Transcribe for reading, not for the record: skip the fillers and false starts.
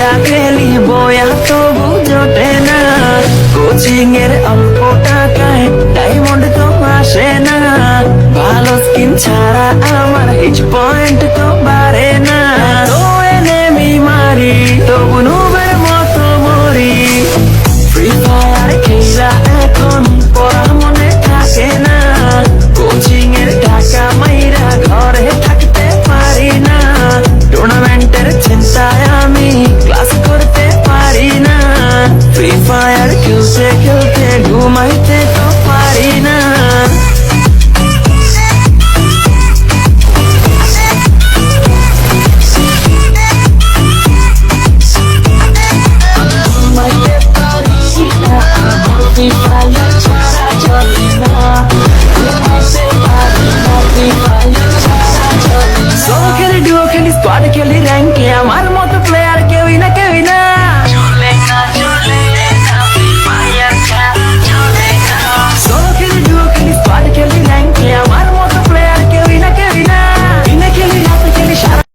খেলা খেলি বয়া তবু জোটে না, কোচিং এর অল্প টাকায় ডায়মন্ড তো আসে না, ভালো স্কিন ছাড়া আমার হিচ পয়েন্ট তো বাড়ে না, তো এনেমি মারি তবু নুবের মতো মরি, ফ্রি ফায়ার খেলা এখন পড়া মনে থাকে না, কোচিং এর টাকা মাইরা ঘরে থাকতে পারি না, টুর্নামেন্টের চিন্তায় আমি ক্লাস করতে পারি না, ফ্রি ফায়ার খেলতে খেলতে ঘুমাইতে তো পারি না। ঘুমাইতে পারি না, ফ্রি ফায়ার ছাড়া চলে না, ঘুমাইতে পারি না, ফ্রি ফায়ার ছাড়া চলে না। সোলো খেলি, ডুও খেলি, স্কোয়াড খেলি, র্যাঙ্কে আমার মতো